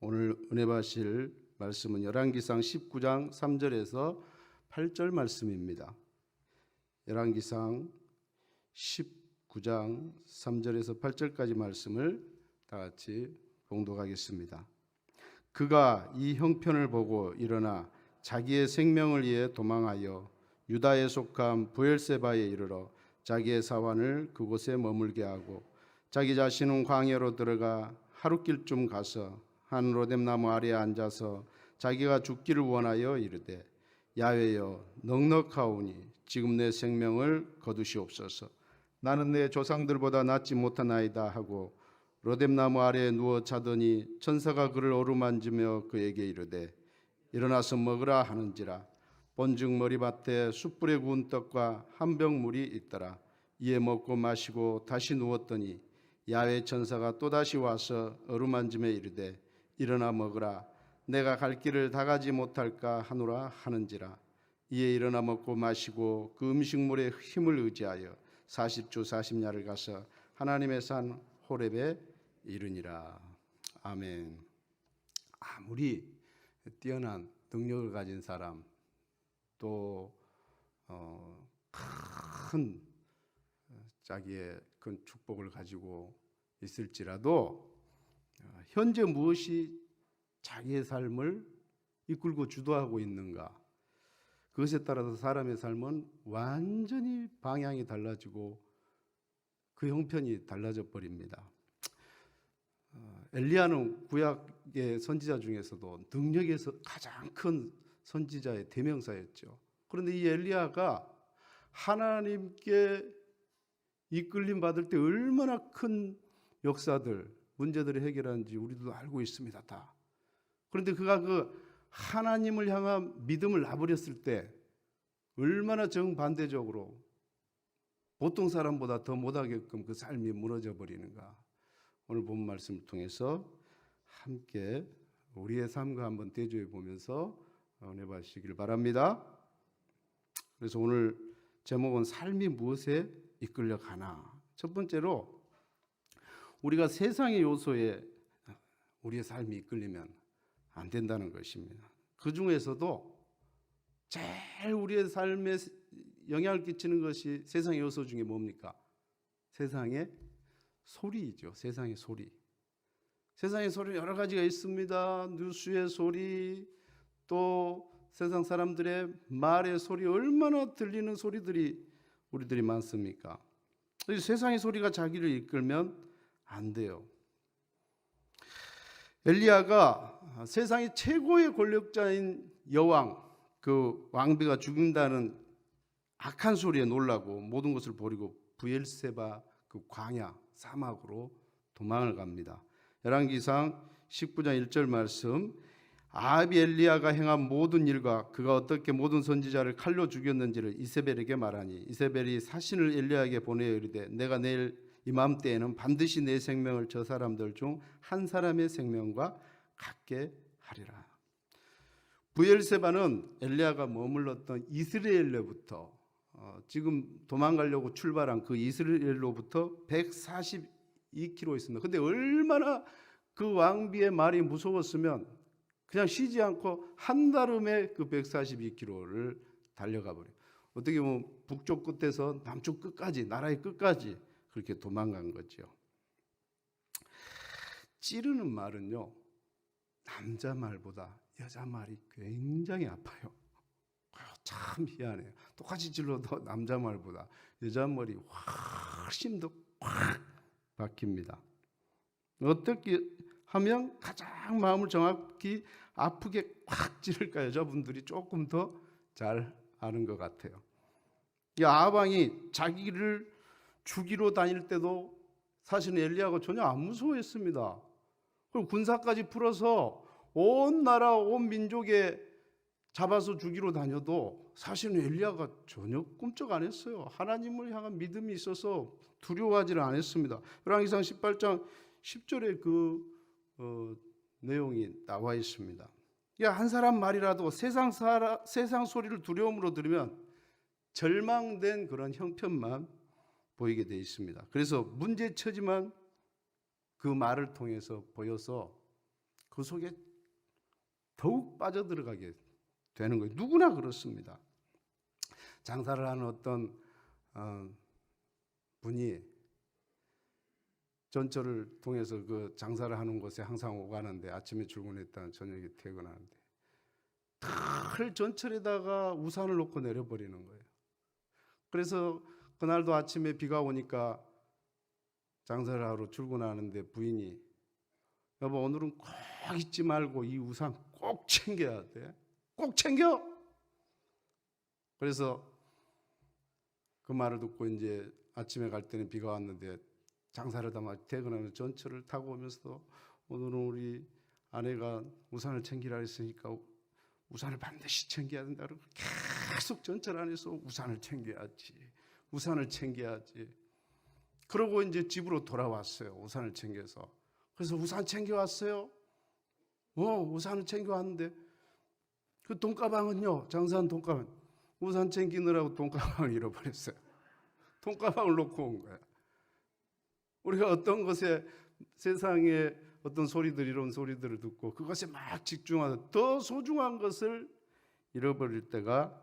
오늘 은혜 받으실 말씀은 열왕기상 19장 3절에서 8절 말씀입니다. 열왕기상 19장 3절에서 8절까지 말씀을 다 같이 봉독하겠습니다. 그가 이 형편을 보고 일어나 자기의 생명을 위해 도망하여 유다에 속한 브엘세바에 이르러 자기의 사환을 그곳에 머물게 하고 자기 자신은 광야로 들어가 하룻길쯤 가서 한 로뎀나무 아래에 앉아서 자기가 죽기를 원하여 이르되 야훼여 넉넉하오니 지금 내 생명을 거두시옵소서. 나는 내 조상들보다 낫지 못하나이다 하고 로뎀나무 아래에 누워 자더니 천사가 그를 어루만지며 그에게 이르되 일어나서 먹으라 하는지라. 본즉 머리밭에 숯불에 구운 떡과 한 병 물이 있더라. 이에 먹고 마시고 다시 누웠더니 야훼 천사가 또다시 와서 어루만지며 이르되 일어나 먹으라. 내가 갈 길을 다 가지 못할까 하노라 하는지라. 이에 일어나 먹고 마시고 그 음식물의 힘을 의지하여 40주 40야를 가서 하나님의 산 호렙에 이르니라. 아멘. 아무리 뛰어난 능력을 가진 사람 또 큰 자기의 큰 축복을 가지고 있을지라도 현재 무엇이 자기의 삶을 이끌고 주도하고 있는가, 그것에 따라서 사람의 삶은 완전히 방향이 달라지고 그 형편이 달라져 버립니다. 엘리야는 구약의 선지자 중에서도 능력에서 가장 큰 선지자의 대명사였죠. 그런데 이 엘리야가 하나님께 이끌림 받을 때 얼마나 큰 역사들, 문제들을 해결하는지 우리도 알고 있습니다. 다. 그런데 그가 그 하나님을 향한 믿음을 놔버렸을 때 얼마나 정반대적으로 보통 사람보다 더 못하게끔 그 삶이 무너져 버리는가. 오늘 본 말씀을 통해서 함께 우리의 삶과 한번 대조해 보면서 은혜 받으시길 바랍니다. 그래서 오늘 제목은 삶이 무엇에 이끌려 가나. 첫 번째로 우리가 세상의 요소에 우리의 삶이 이끌리면 안 된다는 것입니다. 그 중에서도 제일 우리의 삶에 영향을 끼치는 것이 세상의 요소 중에 뭡니까? 세상의 소리이죠. 세상의 소리. 세상의 소리 여러 가지가 있습니다. 뉴스의 소리, 또 세상 사람들의 말의 소리, 얼마나 들리는 소리들이 우리들이 많습니까? 세상의 소리가 자기를 이끌면 안 돼요. 엘리야가 세상의 최고의 권력자인 여왕, 그 왕비가 죽는다는 악한 소리에 놀라고 모든 것을 버리고 브엘세바 그 광야 사막으로 도망을 갑니다. 열왕기상 19장 1절 말씀, 아합이 엘리야가 행한 모든 일과 그가 어떻게 모든 선지자를 칼로 죽였는지를 이세벨에게 말하니 이세벨이 사신을 엘리야에게 보내어 이르되 내가 내일 이맘때에는 반드시 내 생명을 저 사람들 중 한 사람의 생명과 같게 하리라. 브엘세바는 엘리야가 머물렀던 이스라엘로부터 지금 도망가려고 출발한 그 이스라엘로부터 142km 있습니다. 근데 얼마나 그 왕비의 말이 무서웠으면 그냥 쉬지 않고 한달음에 그 142km를 달려가 버려요. 어떻게 보면 북쪽 끝에서 남쪽 끝까지, 나라의 끝까지 그렇게 도망간 거죠. 찌르는 말은요, 남자 말보다 여자 말이 굉장히 아파요. 참 희한해요. 똑같이 찔러도 남자 말보다 여자 말이 훨씬 더 확 박힙니다. 어떻게 하면 가장 마음을 정확히 아프게 확 찌를까? 여자분들이 조금 더 잘 아는 것 같아요. 이 아합왕이 자기를 죽이러 다닐 때도 사실은 엘리야가 전혀 안 무서워했습니다. 그리고 군사까지 풀어서 온 나라 온 민족에 잡아서 죽이러 다녀도 사실은 엘리야가 전혀 꿈쩍 안 했어요. 하나님을 향한 믿음이 있어서 두려워하지를 않았습니다. 열왕기상 18장 10절에 그 내용이 나와 있습니다. 한 사람 말이라도 세상 소리를 두려움으로 들으면 절망된 그런 형편만 보이게 되어 있습니다. 그래서 문제처지만 그 말을 통해서 보여서 그 속에 더욱 빠져들어가게 되는 거예요. 누구나 그렇습니다. 장사를 하는 어떤 분이 전철을 통해서 그 장사를 하는 곳에 항상 오가는데, 아침에 출근했다 저녁에 퇴근하는데 늘 전철에다가 우산을 놓고 내려버리는 거예요. 그래서 그날도 아침에 비가 오니까 장사를 하러 출근하는데 부인이, 여보 오늘은 꼭 잊지 말고 이 우산 꼭 챙겨야 돼. 꼭 챙겨. 그래서 그 말을 듣고 이제 아침에 갈 때는 비가 왔는데 장사를 다 마치고 퇴근하면서 전철을 타고 오면서도, 오늘은 우리 아내가 우산을 챙기라 했으니까 우산을 반드시 챙겨야 된다 그러고 계속 전철 안에서 우산을 챙겨야지, 우산을 챙겨야지. 그러고 이제 집으로 돌아왔어요. 우산을 챙겨서. 그래서 우산 챙겨왔어요? 우산을 챙겨왔는데 그 돈가방은요? 장사한 돈가방, 우산 챙기느라고 돈가방을 잃어버렸어요. 돈가방을 놓고 온 거야. 우리가 어떤 것에, 세상에 어떤 소리들, 이런 소리들을 듣고 그것에 막 집중하다 더 소중한 것을 잃어버릴 때가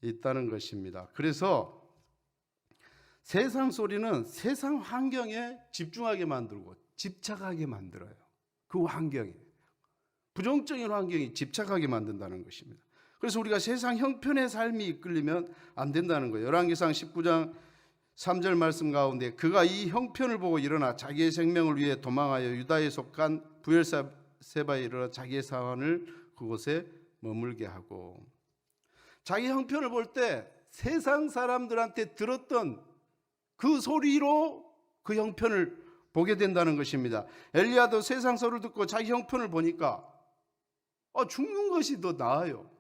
있다는 것입니다. 그래서 세상 소리는 세상 환경에 집중하게 만들고 집착하게 만들어요. 그 환경에, 부정적인 환경이 집착하게 만든다는 것입니다. 그래서 우리가 세상 형편의 삶이 이끌리면 안 된다는 거예요. 열왕기상 19장 3절 말씀 가운데, 그가 이 형편을 보고 일어나 자기의 생명을 위해 도망하여 유다에 속한 부엘세바에 이르러 자기의 사환을 그곳에 머물게 하고, 자기 형편을 볼 때 세상 사람들한테 들었던 그 소리로 그 형편을 보게 된다는 것입니다. 엘리야도 세상 소리를 듣고 자기 형편을 보니까 죽는 것이 더 나아요.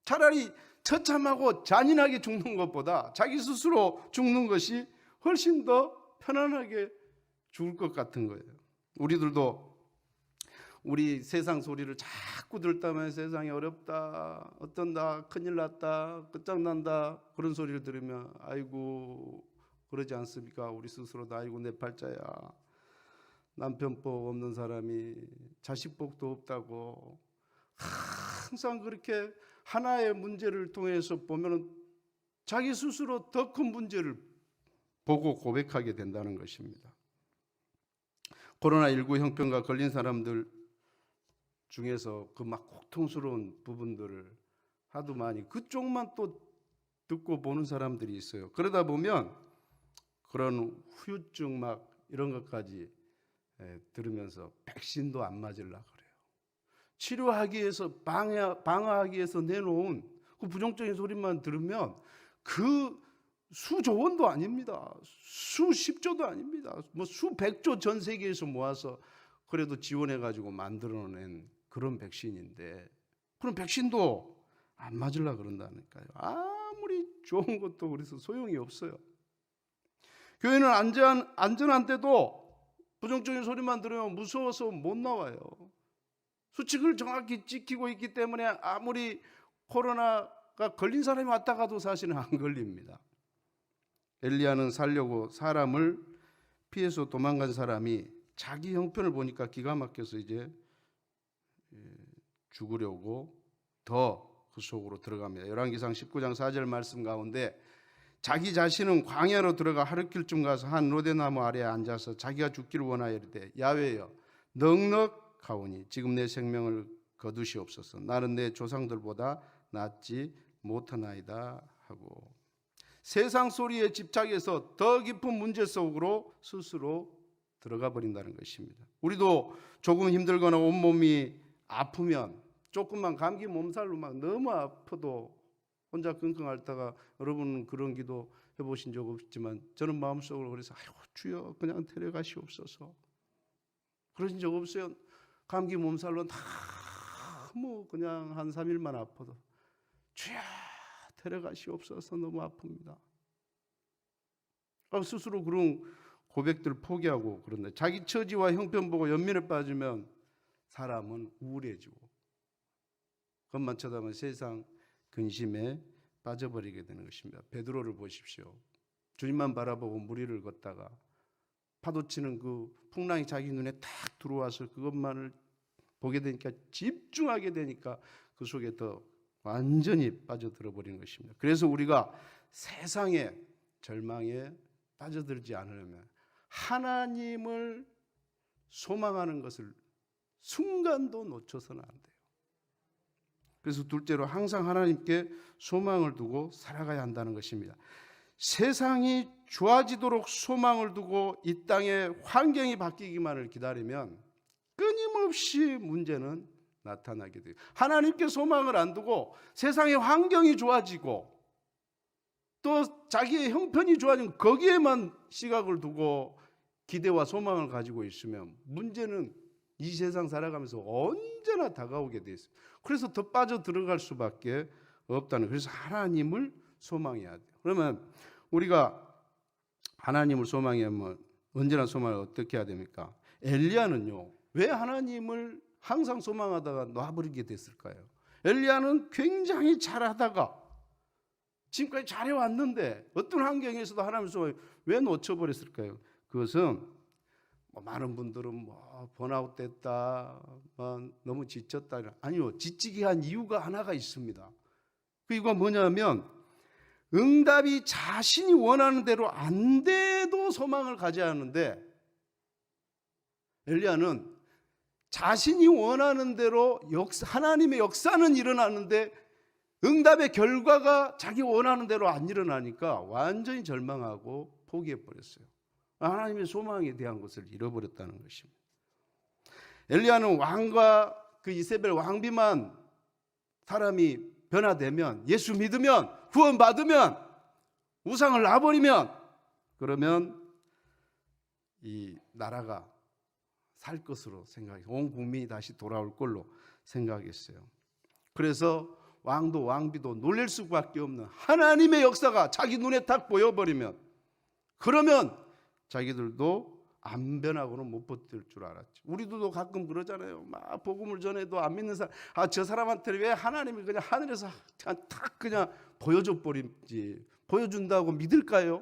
차라리 처참하고 잔인하게 죽는 것보다 자기 스스로 죽는 것이 훨씬 더 편안하게 죽을 것 같은 거예요. 우리들도 우리 세상 소리를 자꾸 들다면 세상이 어렵다, 어떤다, 큰일 났다, 끝장난다, 그런 소리를 들으면 아이고 그러지 않습니까? 우리 스스로도 아이고 내 팔자야, 남편복 없는 사람이 자식복도 없다고 항상 그렇게 하나의 문제를 통해서 보면 자기 스스로 더 큰 문제를 보고 고백하게 된다는 것입니다. 코로나19 형편과 걸린 사람들 중에서 그 막 고통스러운 부분들을 하도 많이 그쪽만 또 듣고 보는 사람들이 있어요. 그러다 보면 그런 후유증 막 이런 것까지 들으면서 백신도 안 맞으려고 그래요. 치료하기 위해서 방어하기 위해서 내놓은 그 부정적인 소리만 들으면 그 수조원도 아닙니다. 수십조도 아닙니다. 뭐 수백조 전 세계에서 모아서 그래도 지원해가지고 만들어낸 그런 백신인데, 그런 백신도 안 맞으려고 그런다니까요. 아무리 좋은 것도 그래서 소용이 없어요. 교회는 안전한 때도 부정적인 소리만 들으면 무서워서 못 나와요. 수칙을 정확히 지키고 있기 때문에 아무리 코로나가 걸린 사람이 왔다 가도 사실은 안 걸립니다. 엘리야는 살려고 사람을 피해서 도망간 사람이 자기 형편을 보니까 기가 막혀서 이제 죽으려고 더 그 속으로 들어갑니다. 열왕기상 19장 4절 말씀 가운데, 자기 자신은 광야로 들어가 하루길쯤 가서 한 로대나무 아래에 앉아서 자기가 죽기를 원하여 이르되, 야훼여 넉넉하오니 지금 내 생명을 거두시옵소서. 나는 내 조상들보다 낫지 못하나이다 하고, 세상 소리에 집착해서 더 깊은 문제 속으로 스스로 들어가 버린다는 것입니다. 우리도 조금 힘들거나 온몸이 아프면, 조금만 감기 몸살로 막 너무 아파도 혼자 끙끙 앓다가, 여러분은 그런 기도 해보신 적 없지만 저는 마음속으로 그래서 아이고 주여 그냥 데려가시옵소서, 그러신 적 없어요? 감기 몸살로 너무 그냥 한 3일만 아파도 주여 데려가시옵소서, 너무 아픕니다. 스스로 그런 고백들 포기하고 그런다. 자기 처지와 형편 보고 연민에 빠지면 사람은 우울해지고 그것만 쳐다보면 세상 근심에 빠져버리게 되는 것입니다. 베드로를 보십시오. 주님만 바라보고 무리를 걷다가 파도치는 그 풍랑이 자기 눈에 딱 들어와서 그것만을 보게 되니까, 집중하게 되니까 그 속에 더 완전히 빠져들어 버리는 것입니다. 그래서 우리가 세상의 절망에 빠져들지 않으려면 하나님을 소망하는 것을 순간도 놓쳐서는 안 돼요. 그래서 둘째로 항상 하나님께 소망을 두고 살아가야 한다는 것입니다. 세상이 좋아지도록 소망을 두고 이 땅의 환경이 바뀌기만을 기다리면 끊임없이 문제는 나타나게 돼요. 하나님께 소망을 안 두고 세상의 환경이 좋아지고 또 자기의 형편이 좋아지면 거기에만 시각을 두고 기대와 소망을 가지고 있으면 문제는 이 세상 살아가면서 언제나 다가오게 돼 있어요. 그래서 더 빠져 들어갈 수밖에 없다는. 그래서 하나님을 소망해야 돼요. 그러면 우리가 하나님을 소망하면 언제나 소망을 어떻게 해야 됩니까? 엘리야는요, 왜 하나님을 항상 소망하다가 놔버리게 됐을까요? 엘리야는 굉장히 잘하다가 지금까지 잘해왔는데 어떤 환경에서도 하나님을 소망해 왜 놓쳐버렸을까요? 그것은 많은 분들은 번아웃 됐다, 너무 지쳤다. 아니요, 지치게 한 이유가 하나가 있습니다. 그 이유가 뭐냐면 응답이 자신이 원하는 대로 안 돼도 소망을 가져야 하는데, 엘리야는 자신이 원하는 대로 하나님의 역사는 일어나는데 응답의 결과가 자기 원하는 대로 안 일어나니까 완전히 절망하고 포기해버렸어요. 하나님의 소망에 대한 것을 잃어버렸다는 것입니다. 엘리야는 왕과 그 이세벨 왕비만 사람이 변화되면, 예수 믿으면, 구원받으면, 우상을 놔버리면, 그러면 이 나라가 살 것으로 생각해서 온 국민이 다시 돌아올 걸로 생각했어요. 그래서 왕도 왕비도 놀랄 수밖에 없는 하나님의 역사가 자기 눈에 딱 보여버리면, 그러면 자기들도 안 변하고는 못 버틸 줄 알았죠. 우리도 가끔 그러잖아요. 막 복음을 전해도 안 믿는 사람, 저 사람한테 왜 하나님이 그냥 하늘에서 딱 그냥 보여줘 버리지, 보여준다고 믿을까요?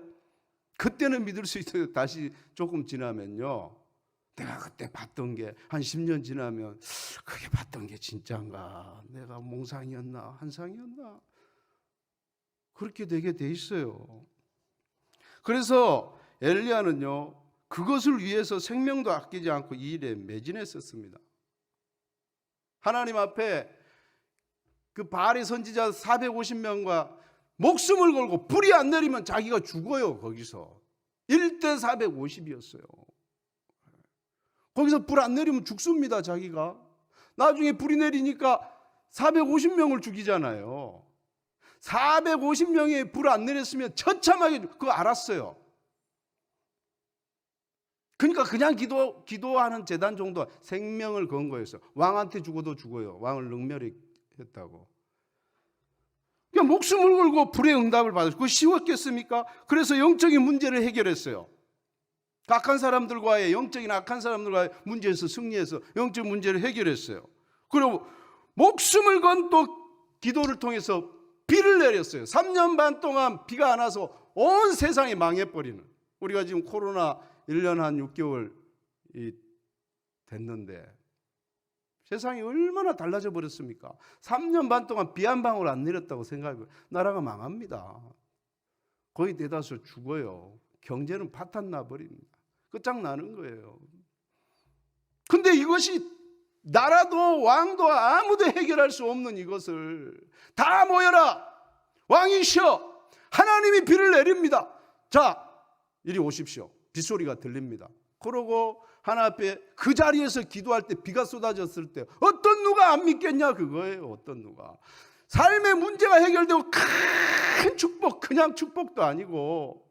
그때는 믿을 수 있어요. 다시 조금 지나면요, 내가 그때 봤던 게 한 10년 지나면 그게 봤던 게 진짜인가, 내가 몽상이었나 환상이었나, 그렇게 되게 돼 있어요. 그래서 엘리야는요, 그것을 위해서 생명도 아끼지 않고 이 일에 매진했었습니다. 하나님 앞에 그 바알의 선지자 450명과 목숨을 걸고 불이 안 내리면 자기가 죽어요. 거기서 1대 450이었어요. 거기서 불 안 내리면 죽습니다. 자기가. 나중에 불이 내리니까 450명을 죽이잖아요. 450명이 불 안 내렸으면 처참하게, 그거 알았어요. 그러니까 그냥 기도하는 재단 정도, 생명을 건 거였어요. 왕한테 죽어도 죽어요. 왕을 능멸했다고. 그냥 목숨을 걸고 불의 응답을 받았어요. 그거 쉬웠겠습니까? 그래서 영적인 문제를 해결했어요. 악한 사람들과의, 영적인 악한 사람들과의 문제에서 승리해서 영적 문제를 해결했어요. 그리고 목숨을 건 또 기도를 통해서 비를 내렸어요. 3년 반 동안 비가 안 와서 온 세상이 망해버리는. 우리가 지금 코로나 1년 한 6개월 됐는데 세상이 얼마나 달라져 버렸습니까? 3년 반 동안 비 한 방울 안 내렸다고 생각해보면 나라가 망합니다. 거의 대다수 죽어요. 경제는 파탄 나버립니다. 끝장나는 거예요. 근데 이것이 나라도 왕도 아무도 해결할 수 없는 이것을, 다 모여라, 왕이시여, 하나님이 비를 내립니다. 자, 이리 오십시오. 빗소리가 들립니다. 그러고 하나 앞에 그 자리에서 기도할 때 비가 쏟아졌을 때 어떤 누가 안 믿겠냐, 그거예요. 어떤 누가. 삶의 문제가 해결되고 큰 축복, 그냥 축복도 아니고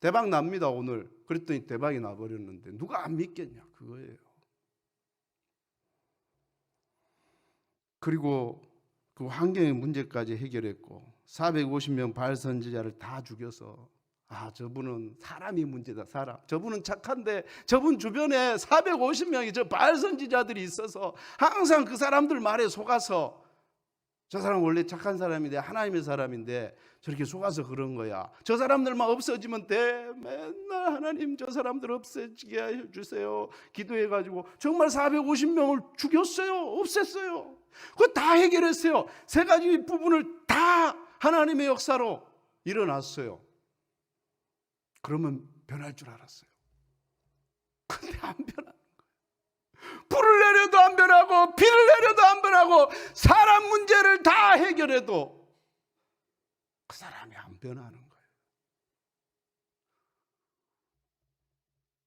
대박 납니다 오늘. 그랬더니 대박이 나버렸는데 누가 안 믿겠냐, 그거예요. 그리고 그 환경의 문제까지 해결했고 450명 바알 선지자를 다 죽여서, 저분은 사람이 문제다, 사람. 저분은 착한데 저분 주변에 450명이 저 바알 선지자들이 있어서 항상 그 사람들 말에 속아서 저 사람 원래 착한 사람인데 하나님의 사람인데 저렇게 속아서 그런 거야. 저 사람들만 없어지면 돼. 맨날 하나님 저 사람들 없애지게 해주세요. 기도해가지고 정말 450명을 죽였어요. 없앴어요. 그거 다 해결했어요. 세 가지 부분을 다 하나님의 역사로 일어났어요. 그러면 변할 줄 알았어요. 근데 안 변하는 거예요. 불을 내려도 안 변하고 비를 내려도 안 변하고 사람 문제를 다 해결해도 그 사람이 안 변하는 거예요.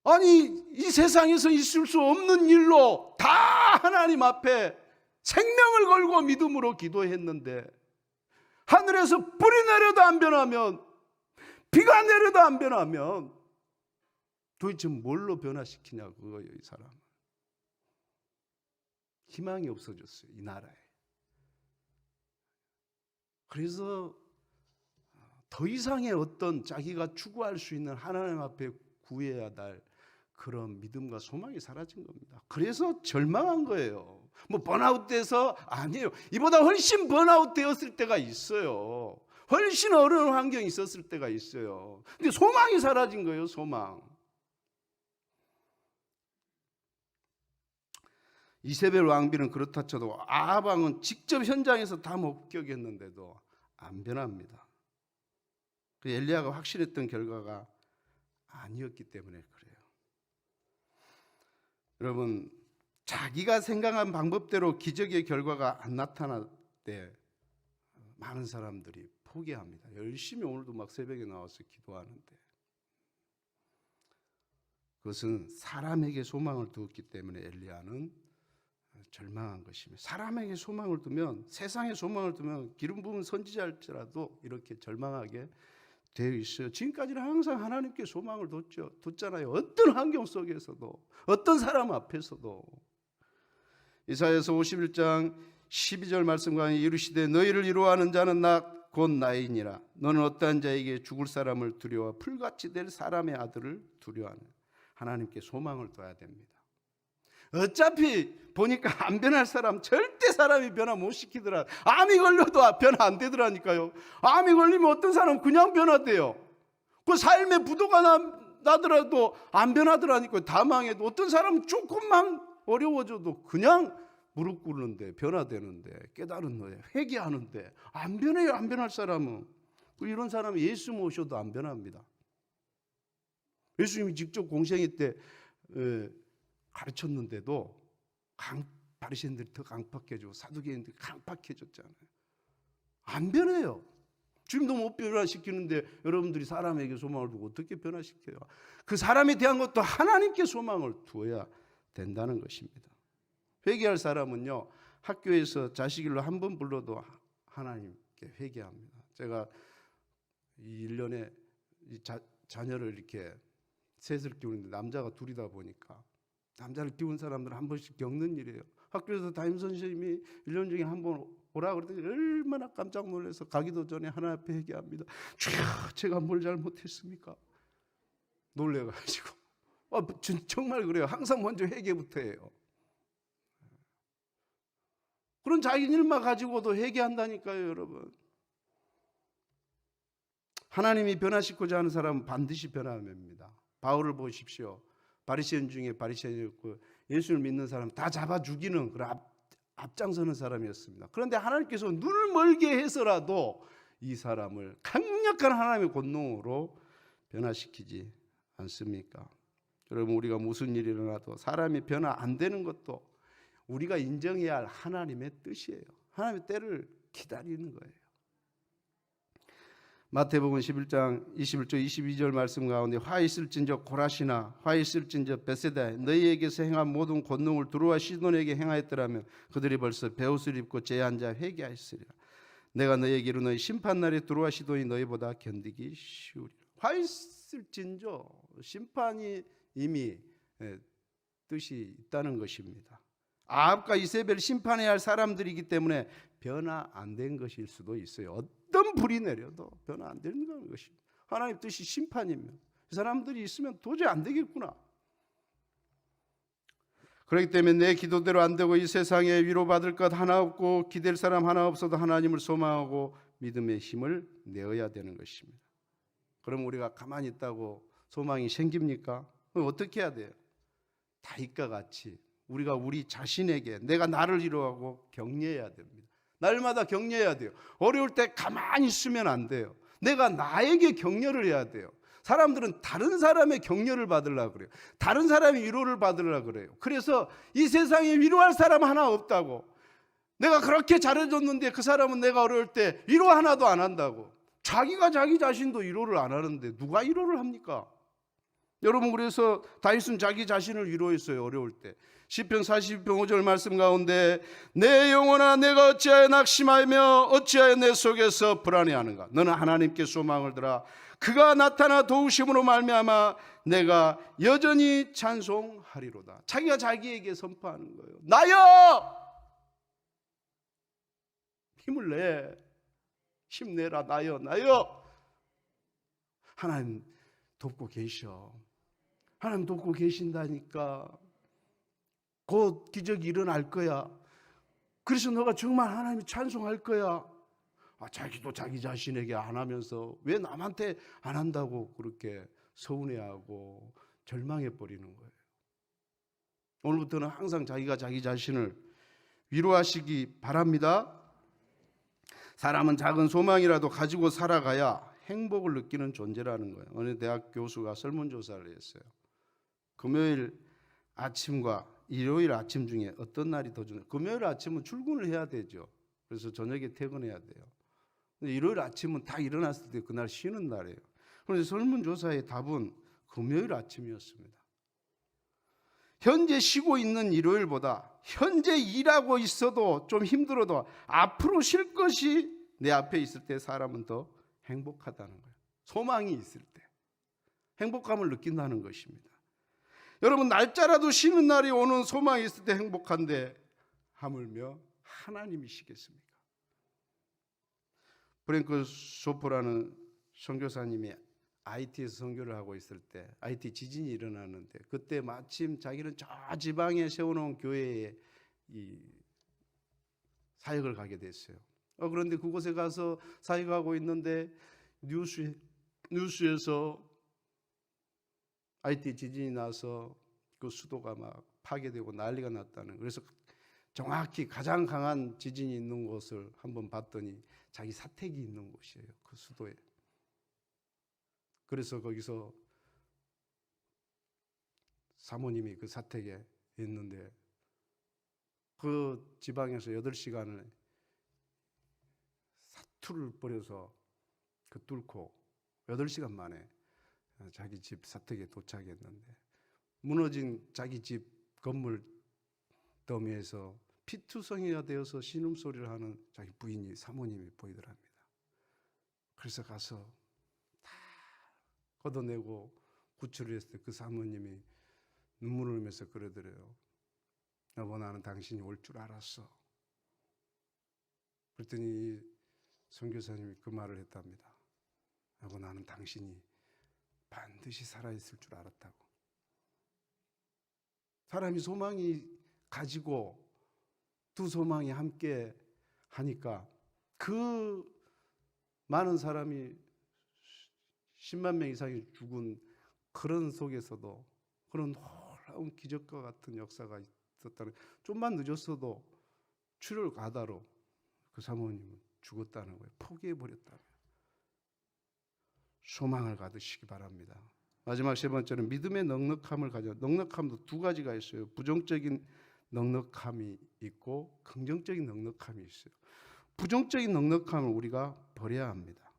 아니 이 세상에서 있을 수 없는 일로 다 하나님 앞에 생명을 걸고 믿음으로 기도했는데 하늘에서 불이 내려도 안 변하면 비가 내려도 안 변하면 도대체 뭘로 변화시키냐고 그거예요. 이 사람은 희망이 없어졌어요. 이 나라에. 그래서 더 이상의 어떤 자기가 추구할 수 있는 하나님 앞에 구해야 할 그런 믿음과 소망이 사라진 겁니다. 그래서 절망한 거예요. 뭐 번아웃 돼서 아니에요. 이보다 훨씬 번아웃 되었을 때가 있어요. 훨씬 어려운 환경이 있었을 때가 있어요. 근데 소망이 사라진 거예요. 소망. 이세벨 왕비는 그렇다 쳐도 아합 왕은 직접 현장에서 다 목격했는데도 안 변합니다. 그 엘리야가 확신했던 결과가 아니었기 때문에 그래요. 여러분, 자기가 생각한 방법대로 기적의 결과가 안 나타날 때 많은 사람들이 포기합니다. 열심히 오늘도 막 새벽에 나와서 기도하는데 그것은 사람에게 소망을 두었기 때문에 엘리야는 절망한 것입니다. 사람에게 소망을 두면, 세상에 소망을 두면 기름 부은 선지자일지라도 이렇게 절망하게 되어 있어요. 지금까지는 항상 하나님께 소망을 뒀잖아요. 어떤 환경 속에서도, 어떤 사람 앞에서도. 이사야서 51장 12절 말씀과 이르시되 너희를 이루어하는 자는 나 곧 나이니라. 너는 어떠한 자에게 죽을 사람을 두려워 풀같이 될 사람의 아들을 두려워하는. 하나님께 소망을 둬야 됩니다. 어차피 보니까 안 변할 사람 절대 사람이 변화 못 시키더라. 암이 걸려도 변화 안 되더라니까요. 암이 걸리면 어떤 사람은 그냥 변화돼요. 그 삶에 부도가 나더라도 안 변하더라니까요. 다 망해도 어떤 사람은 조금만 어려워져도 그냥 무릎 꿇는데 변화되는데 깨달은 거예요. 회개하는데 안 변해요. 안 변할 사람은. 이런 사람은 예수 모셔도 안 변합니다. 예수님이 직접 공생애 때 가르쳤는데도 바리새인들이 더 강팍해지고 사두개인들이 강팍해졌잖아요. 안 변해요. 지금도 못 변화시키는데 여러분들이 사람에게 소망을 두고 어떻게 변화시켜요? 그 사람에 대한 것도 하나님께 소망을 두어야 된다는 것입니다. 회개할 사람은요, 학교에서 자식 일로 한 번 불러도 하나님께 회개합니다. 제가 이 1년에 자녀를 이렇게 셋을 키우는데 남자가 둘이다 보니까 남자를 키운 사람들은 한 번씩 겪는 일이에요. 학교에서 담임선생님이 1년 중에 한 번 오라 그랬더니 얼마나 깜짝 놀라서 가기도 전에 하나님 앞에 회개합니다. 주여, 제가 뭘 잘못했습니까? 놀래가지고. 정말 그래요. 항상 먼저 회개부터 해요. 그런 자기 일만 가지고도 회개한다니까요, 여러분. 하나님이 변화시키고자 하는 사람은 반드시 변화합니다. 바울을 보십시오. 바리새인 중에 바리새인이었고 예수를 믿는 사람 다 잡아 죽이는 그런 앞장서는 사람이었습니다. 그런데 하나님께서 눈을 멀게 해서라도 이 사람을 강력한 하나님의 권능으로 변화시키지 않습니까? 여러분, 우리가 무슨 일이 일어나도 사람이 변화 안 되는 것도 우리가 인정해야 할 하나님의 뜻이에요. 하나님의 때를 기다리는 거예요. 마태복음 11장 21절 22절 말씀 가운데 화 있을진저 고라시나 화 있을진저 베세다 너희에게서 행한 모든 권능을 두루와 시돈에게 행하였더라면 그들이 벌써 베옷을 입고 제한자 회개하였으리라. 내가 너희에게 이르노니 심판날에 두루와 시돈이 너희보다 견디기 쉬우리라. 화 있을진저 심판이 이미 뜻이 있다는 것입니다. 아합과 이세벨 심판해야 할 사람들이기 때문에 변화 안 된 것일 수도 있어요. 어떤 불이 내려도 변화 안 되는 것입니다. 하나님 뜻이 심판이면 이 사람들이 있으면 도저히 안 되겠구나. 그렇기 때문에 내 기도대로 안 되고 이 세상에 위로받을 것 하나 없고 기댈 사람 하나 없어도 하나님을 소망하고 믿음의 힘을 내어야 되는 것입니다. 그럼 우리가 가만히 있다고 소망이 생깁니까? 그럼 어떻게 해야 돼요? 다윗과 같이 우리가 우리 자신에게 내가 나를 위로하고 격려해야 됩니다. 날마다 격려해야 돼요. 어려울 때 가만히 있으면 안 돼요. 내가 나에게 격려를 해야 돼요. 사람들은 다른 사람의 격려를 받으려고 그래요. 다른 사람의 위로를 받으려고 그래요. 그래서 이 세상에 위로할 사람 하나 없다고. 내가 그렇게 잘해줬는데 그 사람은 내가 어려울 때 위로 하나도 안 한다고. 자기가 자기 자신도 위로를 안 하는데 누가 위로를 합니까? 여러분, 그래서 다윗은 자기 자신을 위로했어요. 어려울 때. 시편 42편 5절 말씀 가운데 내 영혼아 내가 어찌하여 낙심하며 어찌하여 내 속에서 불안해하는가. 너는 하나님께 소망을 들어 그가 나타나 도우심으로 말미암아 내가 여전히 찬송하리로다. 자기가 자기에게 선포하는 거예요. 나여 힘을 내, 힘내라. 나여 하나님 돕고 계셔. 하나님 돕고 계신다니까. 곧 기적이 일어날 거야. 그래서 너가 정말 하나님을 찬송할 거야. 자기도 자기 자신에게 안 하면서 왜 남한테 안 한다고 그렇게 서운해하고 절망해버리는 거예요. 오늘부터는 항상 자기가 자기 자신을 위로하시기 바랍니다. 사람은 작은 소망이라도 가지고 살아가야 행복을 느끼는 존재라는 거예요. 어느 대학 교수가 설문조사를 했어요. 금요일 아침과 일요일 아침 중에 어떤 날이 더 중요해요? 금요일 아침은 출근을 해야 되죠. 그래서 저녁에 퇴근해야 돼요. 근데 일요일 아침은 다 일어났을 때 그날 쉬는 날이에요. 그래서 설문조사의 답은 금요일 아침이었습니다. 현재 쉬고 있는 일요일보다 현재 일하고 있어도 좀 힘들어도 앞으로 쉴 것이 내 앞에 있을 때 사람은 더 행복하다는 거예요. 소망이 있을 때 행복감을 느낀다는 것입니다. 여러분, 날짜라도 쉬는 날이 오는 소망이 있을 때 행복한데 하물며 하나님이시겠습니까? 프랭크 소포라는 선교사님이 IT에서 선교를 하고 있을 때 IT 지진이 일어나는데 그때 마침 자기는 저 지방에 세워놓은 교회에 이 사역을 가게 됐어요. 그런데 그곳에 가서 사역하고 있는데 뉴스에서 IT 지진이 나서 그 수도가 막 파괴되고 난리가 났다는. 그래서 정확히 가장 강한 지진이 있는 곳을 한번 봤더니 자기 사택이 있는 곳이에요. 그 수도에. 그래서 거기서 사모님이 그 사택에 있는데 그 지방에서 8시간을 사투를 벌여서 그 뚫고 8시간 만에 자기 집 사택에 도착했는데 무너진 자기 집 건물 더미에서 피투성이가 되어서 신음소리를 하는 자기 부인이 사모님이 보이더랍니다. 그래서 가서 다 걷어내고 구출을 했을 때 그 사모님이 눈물을 흘리면서 그러더래요. 여보, 나는 당신이 올 줄 알았어. 그랬더니 선교사님이 그 말을 했답니다. 여보, 나는 당신이 반드시 살아있을 줄 알았다고. 사람이 소망이 가지고 두 소망이 함께 하니까 그 많은 사람이 10만 명 이상이 죽은 그런 속에서도 그런 놀라운 기적과 같은 역사가 있었다는. 좀만 늦었어도 출혈 가다로 그 사모님은 죽었다는 거예요. 포기해버렸다는 거예요. 소망을 가지시기 바랍니다. 마지막 세 번째는 믿음의 넉넉함을 가져. 넉넉함도 두 가지가 있어요. 부정적인 넉넉함이 있고 긍정적인 넉넉함이 있어요. 부정적인 넉넉함을 우리가 버려야 합니다.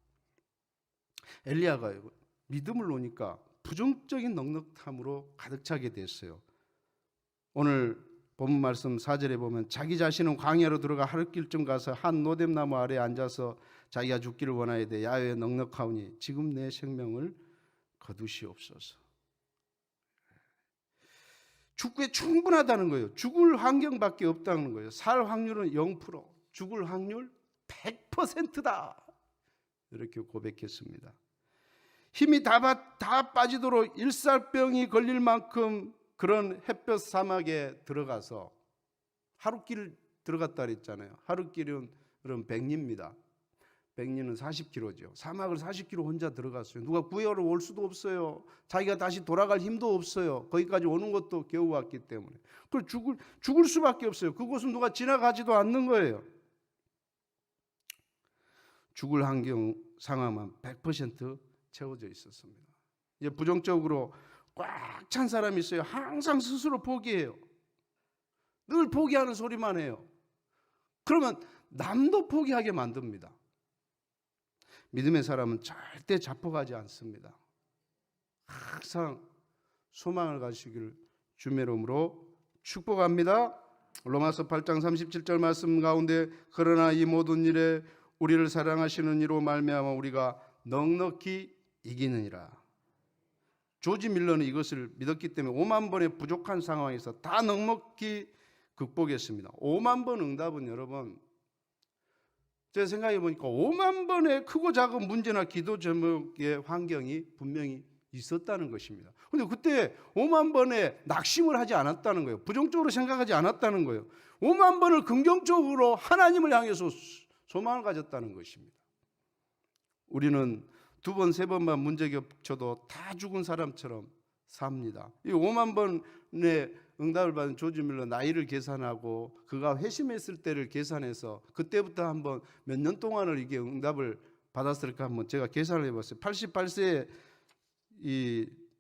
엘리야가 믿음을 놓으니까 부정적인 넉넉함으로 가득 차게 됐어요. 오늘 본문 말씀 4절에 보면 자기 자신은 광야로 들어가 하룻길쯤 가서 한 노뎀나무 아래에 앉아서 자기가 죽기를 원하여대 야훼 넉넉하오니 지금 내 생명을 거두시옵소서. 죽기에 충분하다는 거예요. 죽을 환경밖에 없다는 거예요. 살 확률은 0%, 죽을 확률 100%다. 이렇게 고백했습니다. 힘이 다 빠지도록 일살병이 걸릴 만큼 그런 햇볕 사막에 들어가서 하루길 들어갔다 그랬잖아요. 하루길은 100리입니다. 100리는 40km죠. 사막을 40km 혼자 들어갔어요. 누가 구해러 올 수도 없어요. 자기가 다시 돌아갈 힘도 없어요. 거기까지 오는 것도 겨우 왔기 때문에. 그걸 죽을 수밖에 없어요. 그곳은 누가 지나가지도 않는 거예요. 죽을 환경 상황만 100% 채워져 있었습니다. 이제 부정적으로 꽉 찬 사람이 있어요. 항상 스스로 포기해요. 늘 포기하는 소리만 해요. 그러면 남도 포기하게 만듭니다. 믿음의 사람은 절대 자포하지 않습니다. 항상 소망을 가지시기를 주의 이름으로 축복합니다. 로마서 8장 37절 말씀 가운데 그러나 이 모든 일에 우리를 사랑하시는 이로 말미암아 우리가 넉넉히 이기느니라. 조지 밀러는 이것을 믿었기 때문에 5만 번의 부족한 상황에서 다 넉넉히 극복했습니다. 5만 번 응답은 여러분, 제가 생각해 보니까 5만 번의 크고 작은 문제나 기도 제목의 환경이 분명히 있었다는 것입니다. 그런데 그때 5만 번에 낙심을 하지 않았다는 거예요. 부정적으로 생각하지 않았다는 거예요. 5만 번을 긍정적으로 하나님을 향해서 소망을 가졌다는 것입니다. 우리는 2번, 3번만 문제 겹쳐도 다 죽은 사람처럼 삽니다. 이 5만 번의 응답을 받은 조지 밀러 나이를 계산하고 그가 회심했을 때를 계산해서 그때부터 한번 몇 년 동안을 이게 응답을 받았을까 한번 제가 계산을 해봤어요. 88세에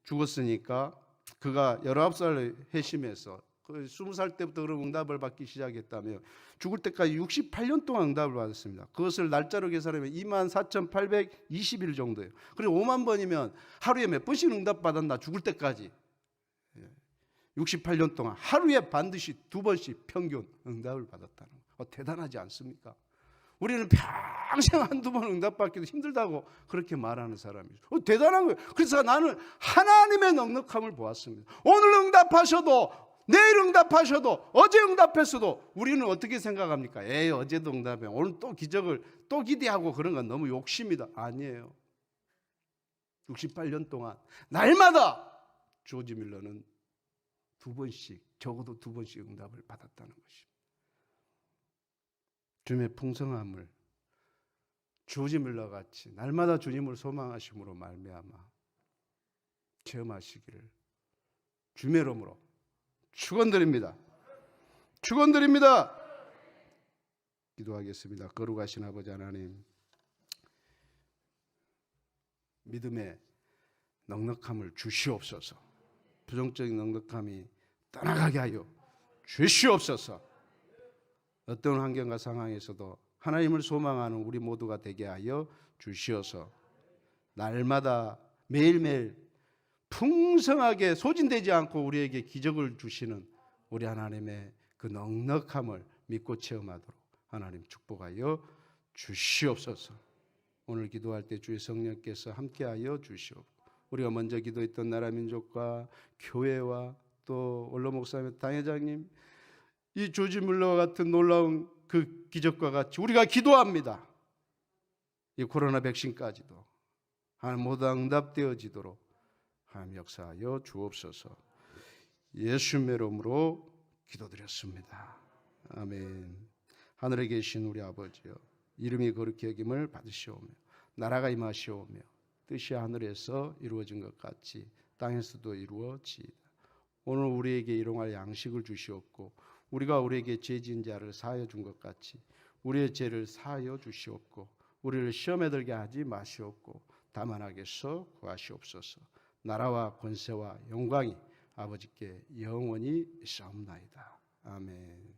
죽었으니까 그가 19살 회심해서 20살 때부터 그런 응답을 받기 시작했다며 죽을 때까지 68년 동안 응답을 받았습니다. 그것을 날짜로 계산하면 24,820일 정도예요. 그리고 5만 번이면 하루에 몇 번씩 응답 받았나 죽을 때까지 68년 동안 하루에 반드시 2번씩 평균 응답을 받았다는 거. 대단하지 않습니까? 우리는 평생 한두 번 응답받기도 힘들다고 그렇게 말하는 사람이죠. 대단한 거예요. 그래서 나는 하나님의 넉넉함을 보았습니다. 오늘 응답하셔도 내일 응답하셔도 어제 응답했어도 우리는 어떻게 생각합니까? 어제도 응답해 오늘 또 기적을 또 기대하고 그런 건 너무 욕심이다. 아니에요. 68년 동안 날마다 조지 밀러는 2번씩 적어도 2번씩 응답을 받았다는 것입니다. 주님의 풍성함을 조지 밀러 같이 날마다 주님을 소망하심으로 말미암아 체험하시기를 주님의 이름으로 축원드립니다. 축원드립니다. 기도하겠습니다. 거룩하신 아버지 하나님, 믿음의 넉넉함을 주시옵소서. 부정적인 넉넉함이 떠나가게 하여 주시옵소서. 어떤 환경과 상황에서도 하나님을 소망하는 우리 모두가 되게 하여 주시어서 날마다 매일매일 풍성하게 소진되지 않고 우리에게 기적을 주시는 우리 하나님의 그 넉넉함을 믿고 체험하도록 하나님 축복하여 주시옵소서. 오늘 기도할 때 주의 성령께서 함께하여 주시옵소서. 우리가 먼저 기도했던 나라 민족과 교회와 또 원로 목사님, 당회장님, 이 조지 밀러와 같은 놀라운 그 기적과 같이 우리가 기도합니다. 이 코로나 백신까지도 하나님 모두 응답되어지도록 하나님 역사하여 주옵소서. 예수님의 이름으로 기도드렸습니다. 아멘. 하늘에 계신 우리 아버지여, 이름이 거룩히 여김을 받으시오며 나라가 임하시오며 뜻이 하늘에서 이루어진 것 같이 땅에서도 이루어지이다. 오늘 우리에게 일용할 양식을 주시옵고 우리가 우리에게 죄 지은 자를 사하여 준 것 같이 우리의 죄를 사하여 주시옵고 우리를 시험에 들게 하지 마시옵고 다만 하게서 구하시옵소서. 나라와 권세와 영광이 아버지께 영원히 있사옵나이다. 아멘.